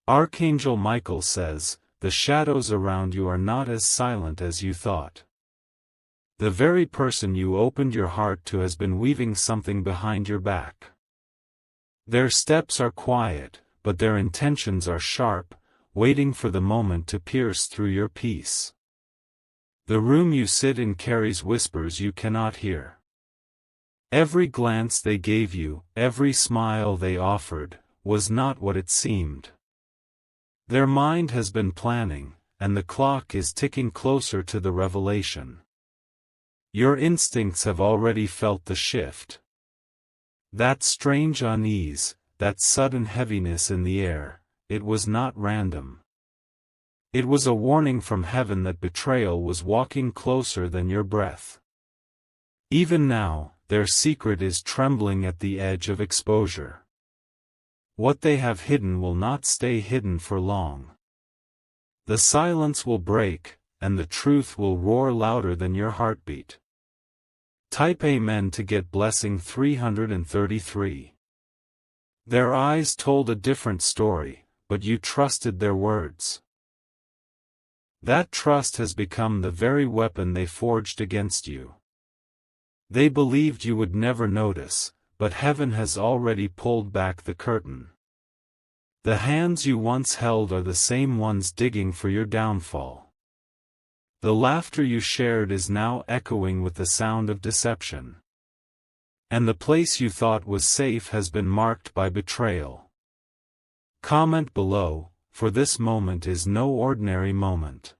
Archangel Michael says, the shadows around you are not as silent as you thought. The very person you opened your heart to has been weaving something behind your back. Their steps are quiet, but their intentions are sharp, waiting for the moment to pierce through your peace. The room you sit in carries whispers you cannot hear. Every glance they gave you, every smile they offered, was not what it seemed. Their mind has been planning, and the clock is ticking closer to the revelation. Your instincts have already felt the shift. That strange unease, that sudden heaviness in the air, it was not random. It was a warning from heaven that betrayal was walking closer than your breath. Even now, their secret is trembling at the edge of exposure. What they have hidden will not stay hidden for long. The silence will break, and the truth will roar louder than your heartbeat. Type Amen to get blessing 333. Their eyes told a different story, but you trusted their words. That trust has become the very weapon they forged against you. They believed you would never notice, but heaven has already pulled back the curtain. The hands you once held are the same ones digging for your downfall. The laughter you shared is now echoing with the sound of deception. And the place you thought was safe has been marked by betrayal. Comment below, for this moment is no ordinary moment.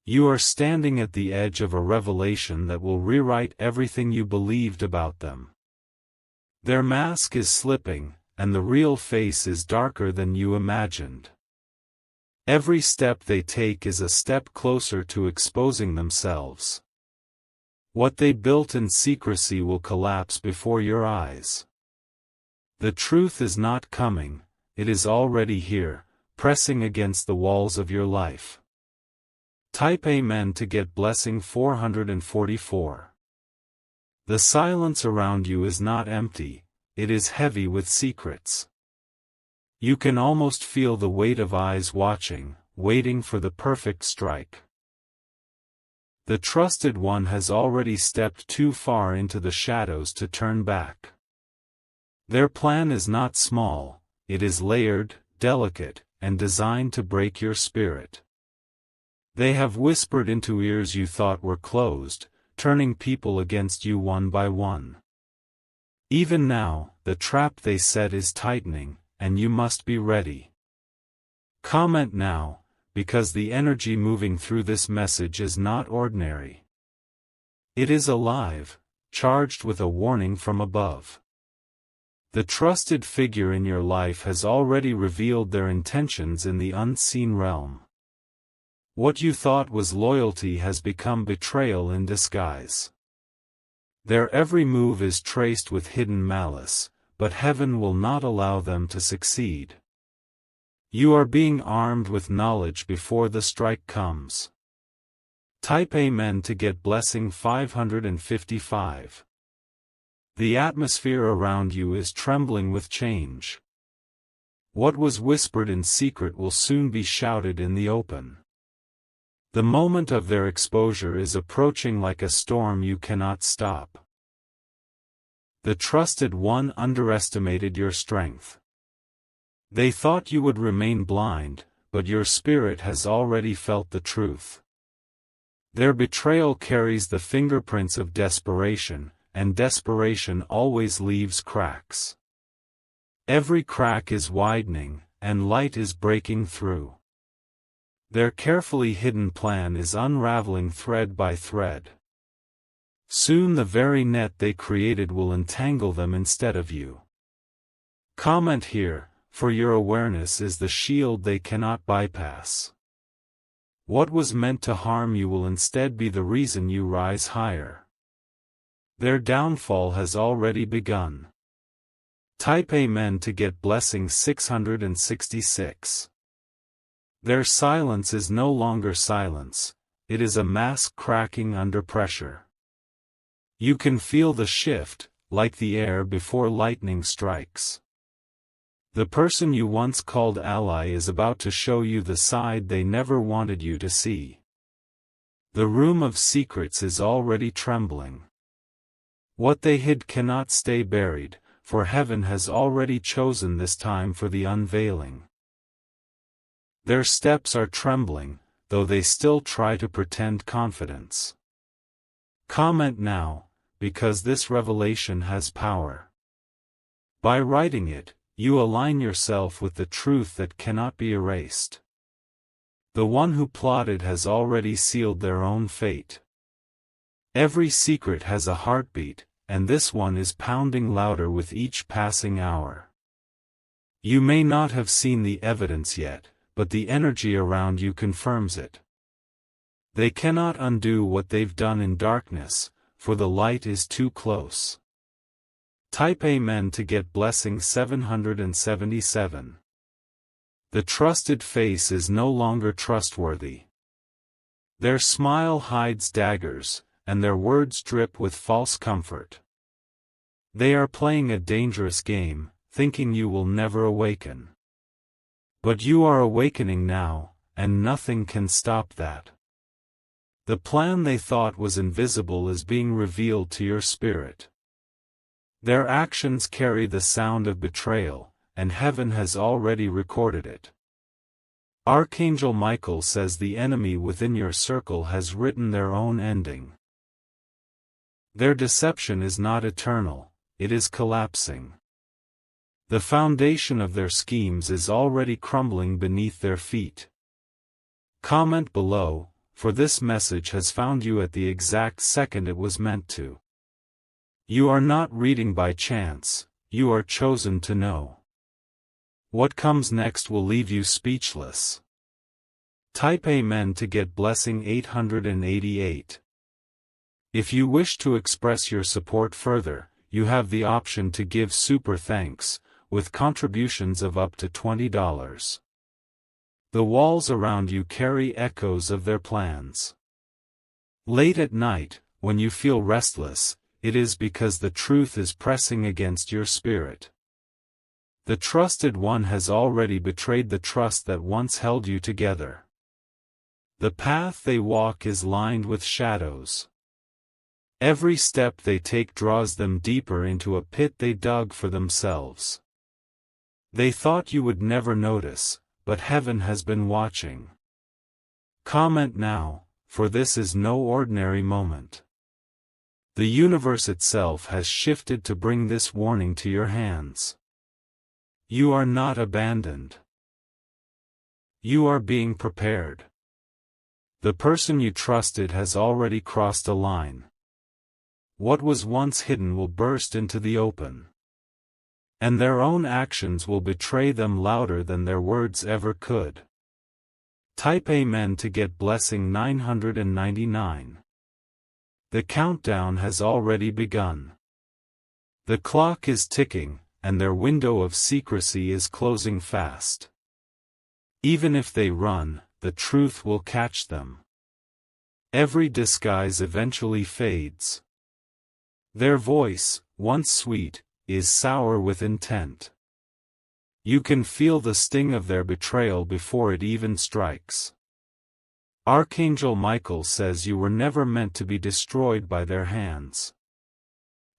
You are standing at the edge of a revelation that will rewrite everything you believed about them. Their mask is slipping, and the real face is darker than you imagined. Every step they take is a step closer to exposing themselves. What they built in secrecy will collapse before your eyes. The truth is not coming, it is already here, pressing against the walls of your life. Type Amen to get blessing 444. The silence around you is not empty, it is heavy with secrets. You can almost feel the weight of eyes watching, waiting for the perfect strike. The trusted one has already stepped too far into the shadows to turn back. Their plan is not small, it is layered, delicate, and designed to break your spirit. They have whispered into ears you thought were closed, turning people against you one by one. Even now, the trap they set is tightening, and you must be ready. Comment now, because the energy moving through this message is not ordinary. It is alive, charged with a warning from above. The trusted figure in your life has already revealed their intentions in the unseen realm. What you thought was loyalty has become betrayal in disguise. Their every move is traced with hidden malice, but heaven will not allow them to succeed. You are being armed with knowledge before the strike comes. Type Amen to get blessing 555. The atmosphere around you is trembling with change. What was whispered in secret will soon be shouted in the open. The moment of their exposure is approaching like a storm you cannot stop. The trusted one underestimated your strength. They thought you would remain blind, but your spirit has already felt the truth. Their betrayal carries the fingerprints of desperation, and desperation always leaves cracks. Every crack is widening, and light is breaking through. Their carefully hidden plan is unraveling thread by thread. Soon the very net they created will entangle them instead of you. Comment here, for your awareness is the shield they cannot bypass. What was meant to harm you will instead be the reason you rise higher. Their downfall has already begun. Type Amen to get blessing 666. Their silence is no longer silence, it is a mask cracking under pressure. You can feel the shift, like the air before lightning strikes. The person you once called ally is about to show you the side they never wanted you to see. The room of secrets is already trembling. What they hid cannot stay buried, for heaven has already chosen this time for the unveiling. Their steps are trembling, though they still try to pretend confidence. Comment now, because this revelation has power. By writing it, you align yourself with the truth that cannot be erased. The one who plotted has already sealed their own fate. Every secret has a heartbeat, and this one is pounding louder with each passing hour. You may not have seen the evidence yet, but the energy around you confirms it. They cannot undo what they've done in darkness, for the light is too close. Type Amen to get blessing 777. The trusted face is no longer trustworthy. Their smile hides daggers, and their words drip with false comfort. They are playing a dangerous game, thinking you will never awaken. But you are awakening now, and nothing can stop that. The plan they thought was invisible is being revealed to your spirit. Their actions carry the sound of betrayal, and heaven has already recorded it. Archangel Michael says the enemy within your circle has written their own ending. Their deception is not eternal, it is collapsing. The foundation of their schemes is already crumbling beneath their feet. Comment below, for this message has found you at the exact second it was meant to. You are not reading by chance, you are chosen to know. What comes next will leave you speechless. Type Amen to get blessing 888. If you wish to express your support further, you have the option to give super thanks, with contributions of up to $20. The walls around you carry echoes of their plans. Late at night, when you feel restless, it is because the truth is pressing against your spirit. The trusted one has already betrayed the trust that once held you together. The path they walk is lined with shadows. Every step they take draws them deeper into a pit they dug for themselves. They thought you would never notice, but heaven has been watching. Comment now, for this is no ordinary moment. The universe itself has shifted to bring this warning to your hands. You are not abandoned. You are being prepared. The person you trusted has already crossed a line. What was once hidden will burst into the open. And their own actions will betray them louder than their words ever could. Type Amen to get blessing 999. The countdown has already begun. The clock is ticking, and their window of secrecy is closing fast. Even if they run, the truth will catch them. Every disguise eventually fades. Their voice, once sweet, is sour with intent. You can feel the sting of their betrayal before it even strikes. Archangel Michael says you were never meant to be destroyed by their hands.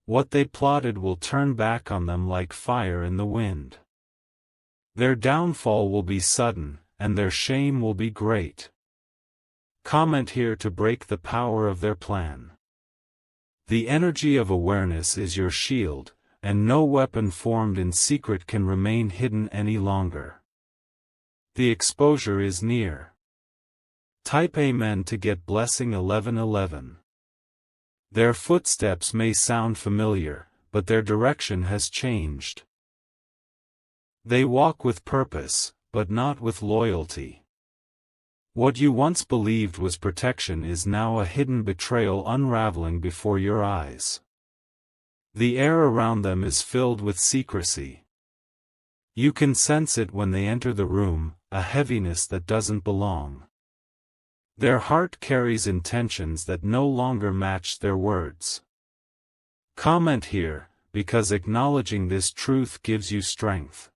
What they plotted will turn back on them like fire in the wind. Their downfall will be sudden, and their shame will be great. Comment here to break the power of their plan. The energy of awareness is your shield, and no weapon formed in secret can remain hidden any longer. The exposure is near. Type Amen to get blessing 1111. Their footsteps may sound familiar, but their direction has changed. They walk with purpose, but not with loyalty. What you once believed was protection is now a hidden betrayal unraveling before your eyes. The air around them is filled with secrecy. You can sense it when they enter the room, a heaviness that doesn't belong. Their heart carries intentions that no longer match their words. Comment here, because acknowledging this truth gives you strength.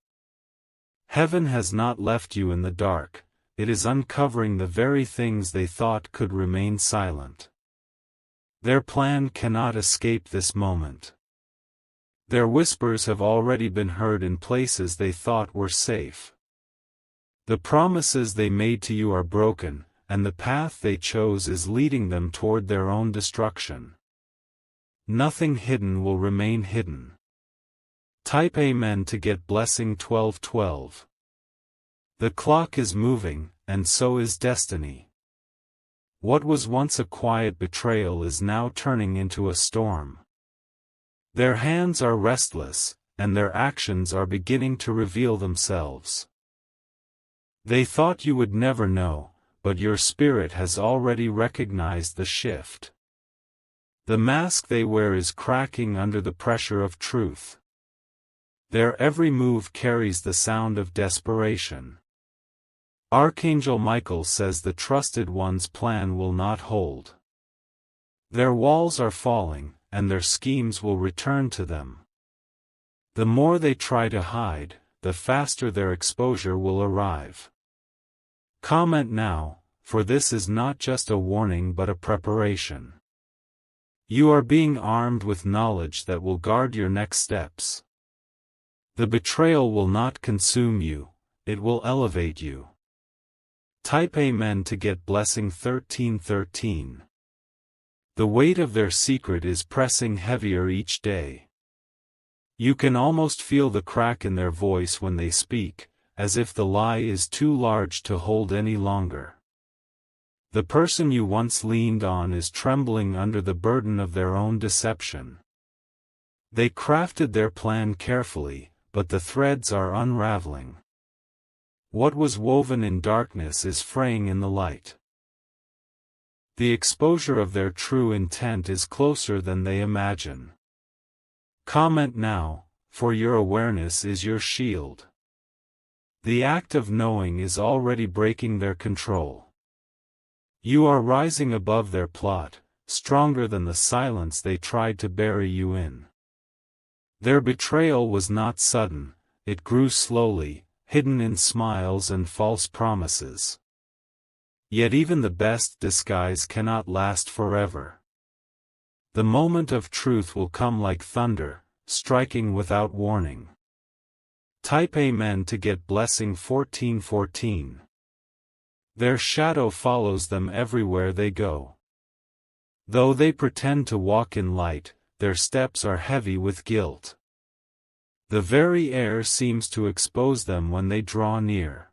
Heaven has not left you in the dark, it is uncovering the very things they thought could remain silent. Their plan cannot escape this moment. Their whispers have already been heard in places they thought were safe. The promises they made to you are broken, and the path they chose is leading them toward their own destruction. Nothing hidden will remain hidden. Type Amen to get blessing 1212. The clock is moving, and so is destiny. What was once a quiet betrayal is now turning into a storm. Their hands are restless, and their actions are beginning to reveal themselves. They thought you would never know, but your spirit has already recognized the shift. The mask they wear is cracking under the pressure of truth. Their every move carries the sound of desperation. Archangel Michael says the trusted one's plan will not hold. Their walls are falling, and their schemes will return to them. The more they try to hide, the faster their exposure will arrive. Comment now, for this is not just a warning but a preparation. You are being armed with knowledge that will guard your next steps. The betrayal will not consume you, it will elevate you. Type Amen to get blessing 1313. The weight of their secret is pressing heavier each day. You can almost feel the crack in their voice when they speak, as if the lie is too large to hold any longer. The person you once leaned on is trembling under the burden of their own deception. They crafted their plan carefully, but the threads are unraveling. What was woven in darkness is fraying in the light. The exposure of their true intent is closer than they imagine. Comment now, for your awareness is your shield. The act of knowing is already breaking their control. You are rising above their plot, stronger than the silence they tried to bury you in. Their betrayal was not sudden, it grew slowly, hidden in smiles and false promises. Yet even the best disguise cannot last forever. The moment of truth will come like thunder, striking without warning. Type Amen to get blessing 1414. Their shadow follows them everywhere they go. Though they pretend to walk in light, their steps are heavy with guilt. The very air seems to expose them when they draw near.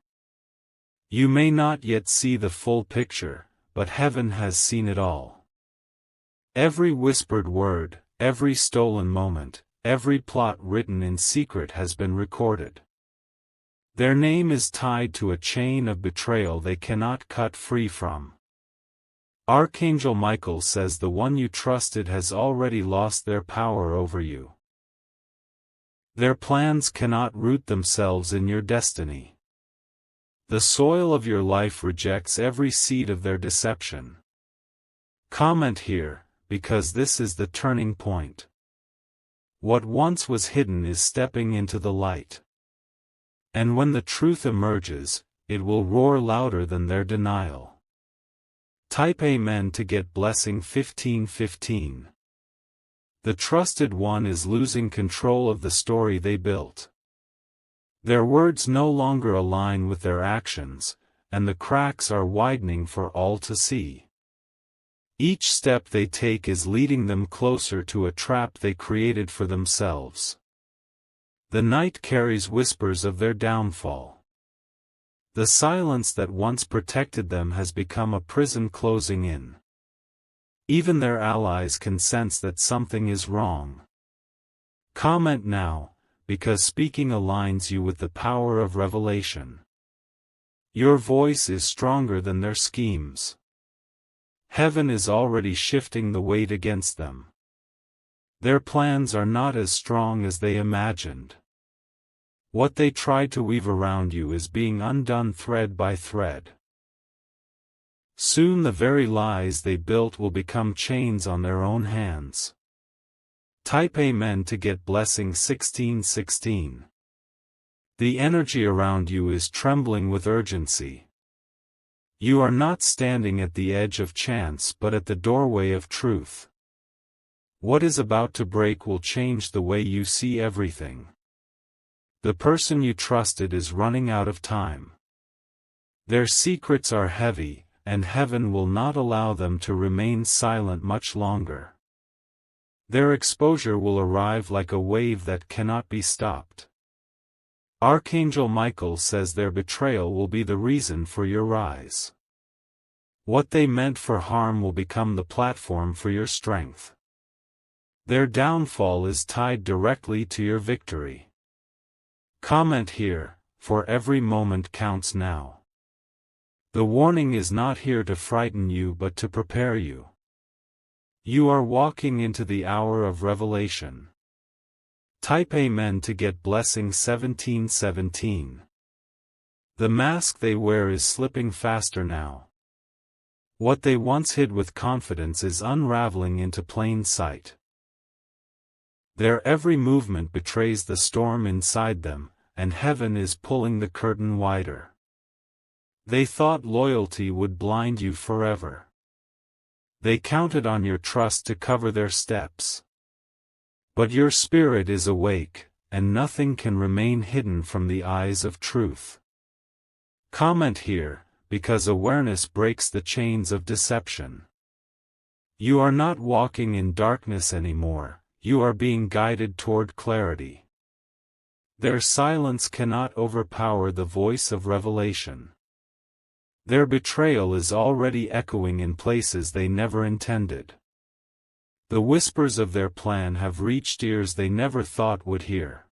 You may not yet see the full picture, but heaven has seen it all. Every whispered word, every stolen moment, every plot written in secret has been recorded. Their name is tied to a chain of betrayal they cannot cut free from. Archangel Michael says the one you trusted has already lost their power over you. Their plans cannot root themselves in your destiny. The soil of your life rejects every seed of their deception. Comment here, because this is the turning point. What once was hidden is stepping into the light. And when the truth emerges, it will roar louder than their denial. Type Amen to get blessing 1515. The trusted one is losing control of the story they built. Their words no longer align with their actions, and the cracks are widening for all to see. Each step they take is leading them closer to a trap they created for themselves. The night carries whispers of their downfall. The silence that once protected them has become a prison closing in. Even their allies can sense that something is wrong. Comment now, because speaking aligns you with the power of revelation. Your voice is stronger than their schemes. Heaven is already shifting the weight against them. Their plans are not as strong as they imagined. What they tried to weave around you is being undone thread by thread. Soon the very lies they built will become chains on their own hands. Type Amen to get blessing 1616. The energy around you is trembling with urgency. You are not standing at the edge of chance but at the doorway of truth. What is about to break will change the way you see everything. The person you trusted is running out of time. Their secrets are heavy, and heaven will not allow them to remain silent much longer. Their exposure will arrive like a wave that cannot be stopped. Archangel Michael says their betrayal will be the reason for your rise. What they meant for harm will become the platform for your strength. Their downfall is tied directly to your victory. Comment here, for every moment counts now. The warning is not here to frighten you but to prepare you. You are walking into the hour of revelation. Type Amen to get blessing 1717. The mask they wear is slipping faster now. What they once hid with confidence is unraveling into plain sight. Their every movement betrays the storm inside them, and heaven is pulling the curtain wider. They thought loyalty would blind you forever. They counted on your trust to cover their steps. But your spirit is awake, and nothing can remain hidden from the eyes of truth. Comment here, because awareness breaks the chains of deception. You are not walking in darkness anymore, you are being guided toward clarity. Their silence cannot overpower the voice of revelation. Their betrayal is already echoing in places they never intended. The whispers of their plan have reached ears they never thought would hear.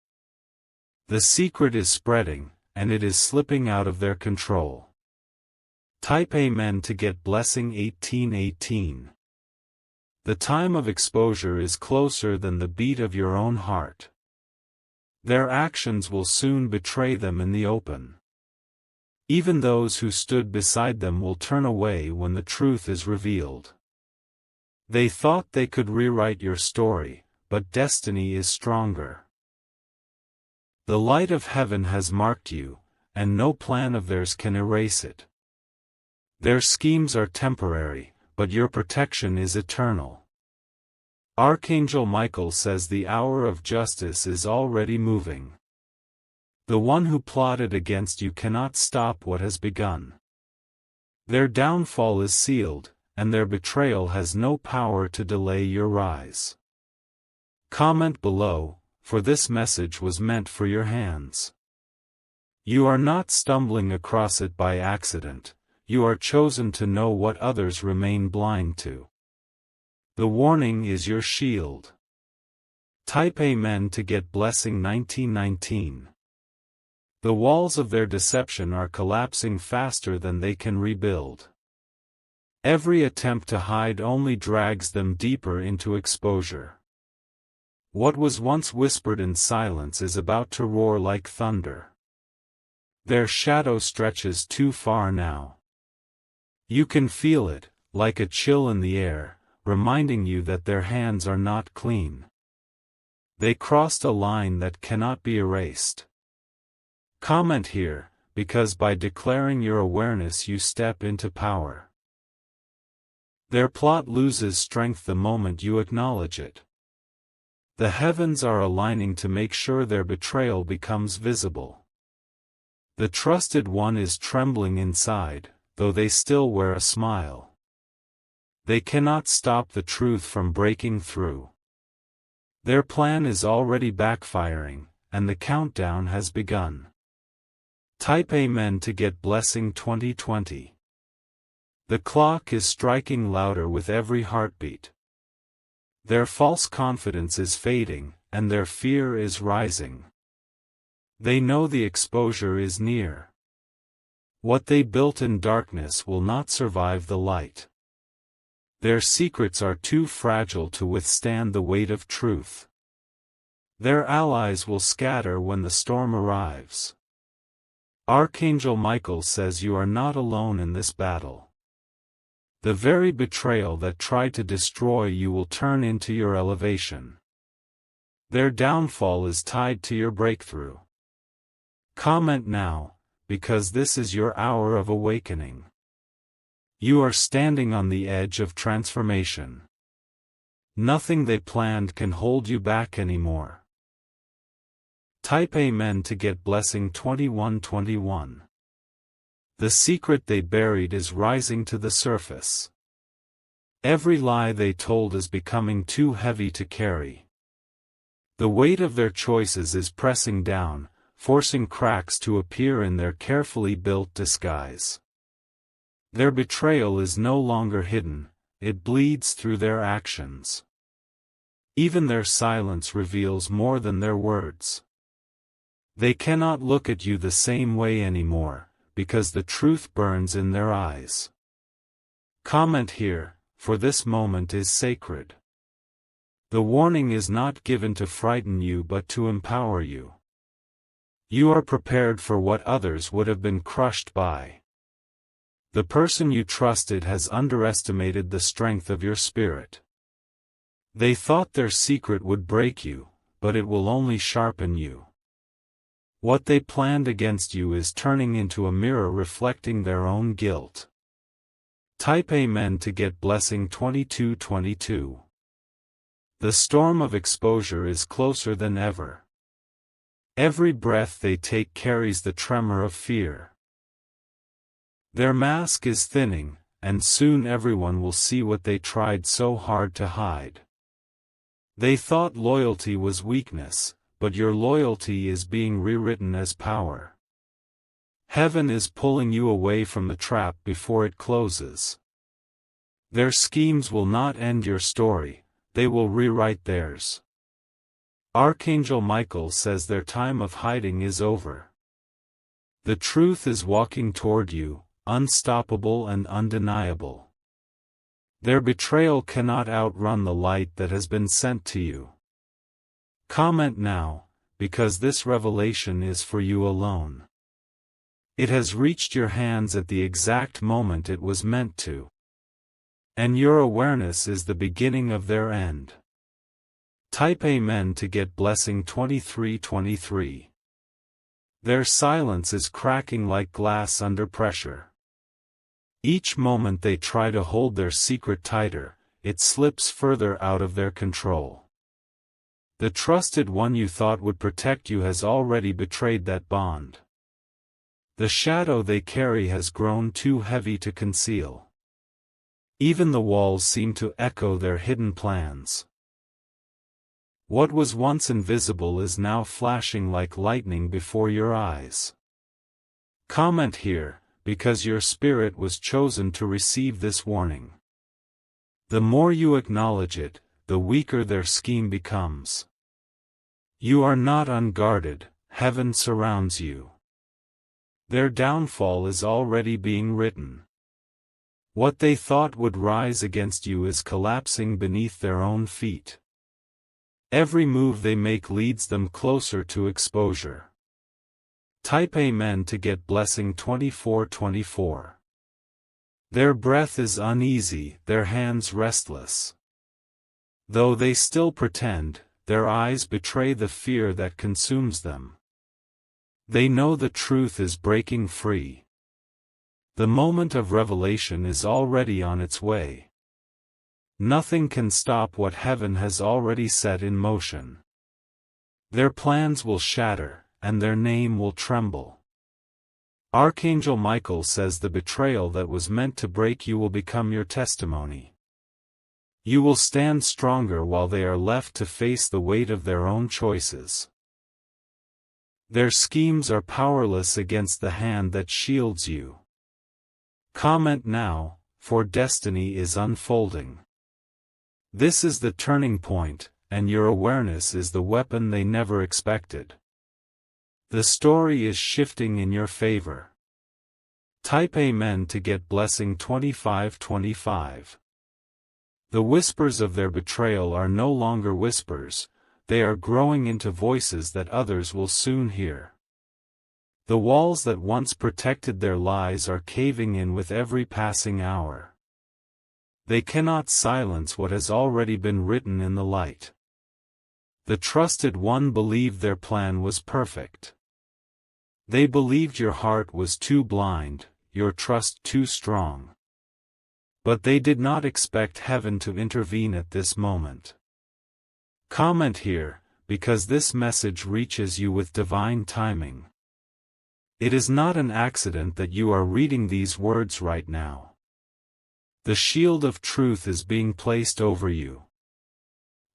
The secret is spreading, and it is slipping out of their control. Type Amen to get blessing 1818. The time of exposure is closer than the beat of your own heart. Their actions will soon betray them in the open. Even those who stood beside them will turn away when the truth is revealed. They thought they could rewrite your story, but destiny is stronger. The light of heaven has marked you, and no plan of theirs can erase it. Their schemes are temporary, but your protection is eternal. Archangel Michael says the hour of justice is already moving. The one who plotted against you cannot stop what has begun. Their downfall is sealed, and their betrayal has no power to delay your rise. Comment below, for this message was meant for your hands. You are not stumbling across it by accident, you are chosen to know what others remain blind to. The warning is your shield. Type Amen to get blessing 1919. The walls of their deception are collapsing faster than they can rebuild. Every attempt to hide only drags them deeper into exposure. What was once whispered in silence is about to roar like thunder. Their shadow stretches too far now. You can feel it, like a chill in the air, reminding you that their hands are not clean. They crossed a line that cannot be erased. Comment here, because by declaring your awareness you step into power. Their plot loses strength the moment you acknowledge it. The heavens are aligning to make sure their betrayal becomes visible. The trusted one is trembling inside, though they still wear a smile. They cannot stop the truth from breaking through. Their plan is already backfiring, and the countdown has begun. Type Amen to get blessing 2020. The clock is striking louder with every heartbeat. Their false confidence is fading, and their fear is rising. They know the exposure is near. What they built in darkness will not survive the light. Their secrets are too fragile to withstand the weight of truth. Their allies will scatter when the storm arrives. Archangel Michael says you are not alone in this battle. The very betrayal that tried to destroy you will turn into your elevation. Their downfall is tied to your breakthrough. Comment now, because this is your hour of awakening. You are standing on the edge of transformation. Nothing they planned can hold you back anymore. Type Amen to get blessing 2121. The secret they buried is rising to the surface. Every lie they told is becoming too heavy to carry. The weight of their choices is pressing down, forcing cracks to appear in their carefully built disguise. Their betrayal is no longer hidden, it bleeds through their actions. Even their silence reveals more than their words. They cannot look at you the same way anymore, because the truth burns in their eyes. Comment here, for this moment is sacred. The warning is not given to frighten you but to empower you. You are prepared for what others would have been crushed by. The person you trusted has underestimated the strength of your spirit. They thought their secret would break you, but it will only sharpen you. What they planned against you is turning into a mirror reflecting their own guilt. Type Amen to get blessing 2222. The storm of exposure is closer than ever. Every breath they take carries the tremor of fear. Their mask is thinning, and soon everyone will see what they tried so hard to hide. They thought loyalty was weakness, but your loyalty is being rewritten as power. Heaven is pulling you away from the trap before it closes. Their schemes will not end your story, they will rewrite theirs. Archangel Michael says their time of hiding is over. The truth is walking toward you, unstoppable and undeniable. Their betrayal cannot outrun the light that has been sent to you. Comment now, because this revelation is for you alone. It has reached your hands at the exact moment it was meant to. And your awareness is the beginning of their end. Type Amen to get blessing 2323. Their silence is cracking like glass under pressure. Each moment they try to hold their secret tighter, it slips further out of their control. The trusted one you thought would protect you has already betrayed that bond. The shadow they carry has grown too heavy to conceal. Even the walls seem to echo their hidden plans. What was once invisible is now flashing like lightning before your eyes. Comment here, because your spirit was chosen to receive this warning. The more you acknowledge it, the weaker their scheme becomes. You are not unguarded, heaven surrounds you. Their downfall is already being written. What they thought would rise against you is collapsing beneath their own feet. Every move they make leads them closer to exposure. Type Amen to get blessing 2424. Their breath is uneasy, their hands restless. Though they still pretend, their eyes betray the fear that consumes them. They know the truth is breaking free. The moment of revelation is already on its way. Nothing can stop what heaven has already set in motion. Their plans will shatter, and their name will tremble. Archangel Michael says the betrayal that was meant to break you will become your testimony. You will stand stronger while they are left to face the weight of their own choices. Their schemes are powerless against the hand that shields you. Comment now, for destiny is unfolding. This is the turning point, and your awareness is the weapon they never expected. The story is shifting in your favor. Type Amen to get blessing 2525. The whispers of their betrayal are no longer whispers, they are growing into voices that others will soon hear. The walls that once protected their lies are caving in with every passing hour. They cannot silence what has already been written in the light. The trusted one believed their plan was perfect. They believed your heart was too blind, your trust too strong. But they did not expect heaven to intervene at this moment. Comment here, because this message reaches you with divine timing. It is not an accident that you are reading these words right now. The shield of truth is being placed over you.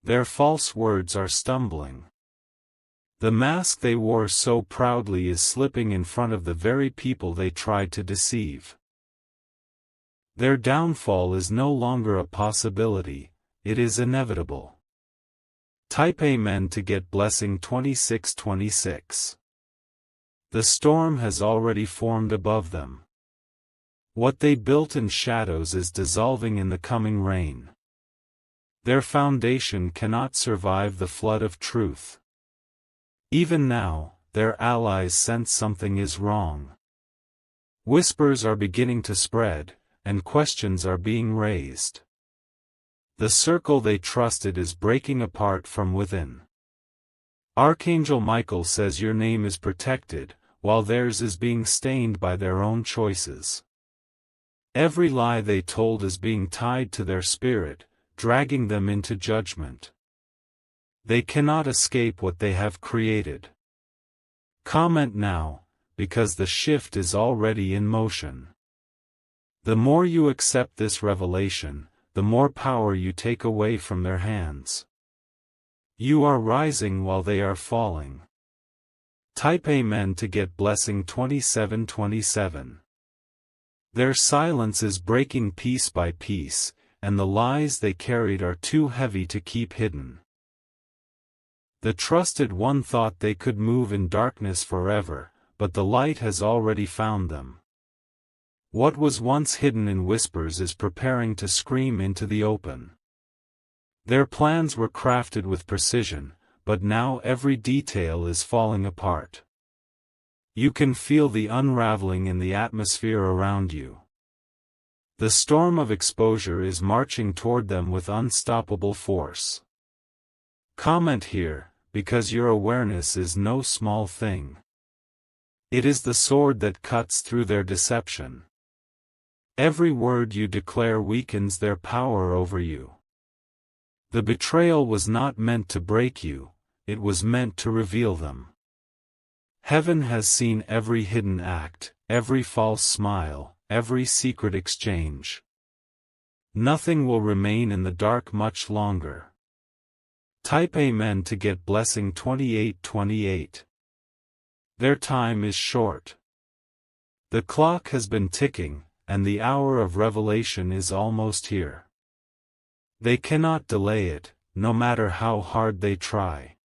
Their false words are stumbling. The mask they wore so proudly is slipping in front of the very people they tried to deceive. Their downfall is no longer a possibility, it is inevitable. Type Amen to get blessing 2626. The storm has already formed above them. What they built in shadows is dissolving in the coming rain. Their foundation cannot survive the flood of truth. Even now, their allies sense something is wrong. Whispers are beginning to spread, and questions are being raised. The circle they trusted is breaking apart from within. Archangel Michael says your name is protected, while theirs is being stained by their own choices. Every lie they told is being tied to their spirit, dragging them into judgment. They cannot escape what they have created. Comment now, because the shift is already in motion. The more you accept this revelation, the more power you take away from their hands. You are rising while they are falling. Type Amen to get blessing 2727. Their silence is breaking piece by piece, and the lies they carried are too heavy to keep hidden. The trusted one thought they could move in darkness forever, but the light has already found them. What was once hidden in whispers is preparing to scream into the open. Their plans were crafted with precision, but now every detail is falling apart. You can feel the unraveling in the atmosphere around you. The storm of exposure is marching toward them with unstoppable force. Comment here, because your awareness is no small thing. It is the sword that cuts through their deception. Every word you declare weakens their power over you. The betrayal was not meant to break you, it was meant to reveal them. Heaven has seen every hidden act, every false smile, every secret exchange. Nothing will remain in the dark much longer. Type Amen to get blessing 2828. Their time is short. The clock has been ticking, and the hour of revelation is almost here. They cannot delay it, no matter how hard they try.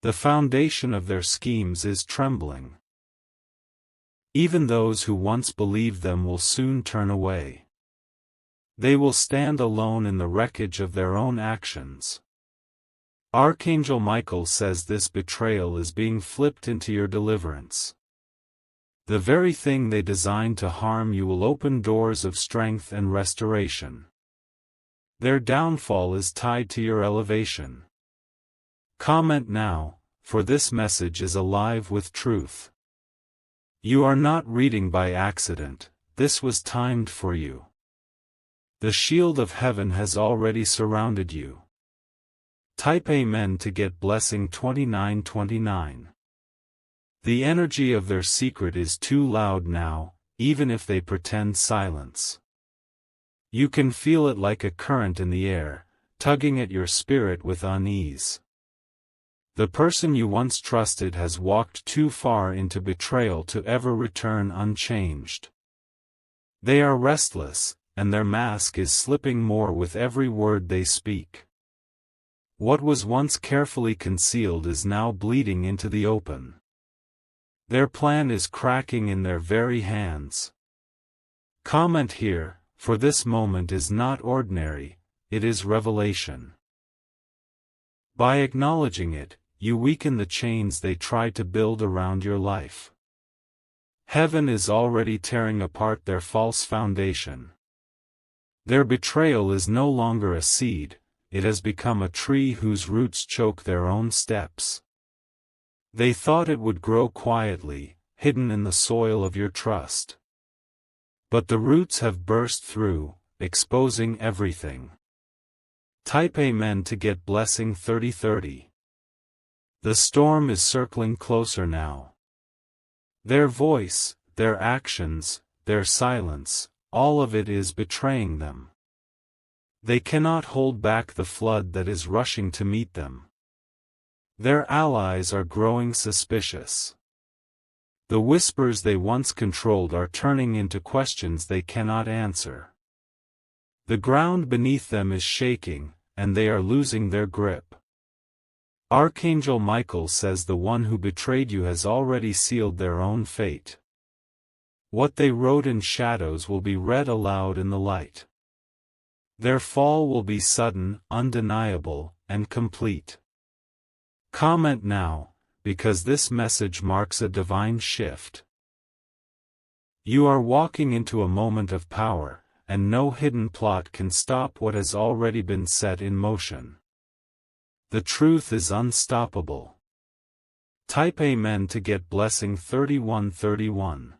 The foundation of their schemes is trembling. Even those who once believed them will soon turn away. They will stand alone in the wreckage of their own actions. Archangel Michael says this betrayal is being flipped into your deliverance. The very thing they designed to harm you will open doors of strength and restoration. Their downfall is tied to your elevation. Comment now, for this message is alive with truth. You are not reading by accident, this was timed for you. The shield of heaven has already surrounded you. Type Amen to get blessing 2929. The energy of their secret is too loud now, even if they pretend silence. You can feel it like a current in the air, tugging at your spirit with unease. The person you once trusted has walked too far into betrayal to ever return unchanged. They are restless, and their mask is slipping more with every word they speak. What was once carefully concealed is now bleeding into the open. Their plan is cracking in their very hands. Comment here, for this moment is not ordinary, it is revelation. By acknowledging it, you weaken the chains they tried to build around your life. Heaven is already tearing apart their false foundation. Their betrayal is no longer a seed, it has become a tree whose roots choke their own steps. They thought it would grow quietly, hidden in the soil of your trust. But the roots have burst through, exposing everything. Type Amen to get blessing 3030. The storm is circling closer now. Their voice, their actions, their silence, all of it is betraying them. They cannot hold back the flood that is rushing to meet them. Their allies are growing suspicious. The whispers they once controlled are turning into questions they cannot answer. The ground beneath them is shaking, and they are losing their grip. Archangel Michael says the one who betrayed you has already sealed their own fate. What they wrote in shadows will be read aloud in the light. Their fall will be sudden, undeniable, and complete. Comment now, because this message marks a divine shift. You are walking into a moment of power, and no hidden plot can stop what has already been set in motion. The truth is unstoppable. Type Amen to get blessing 3131.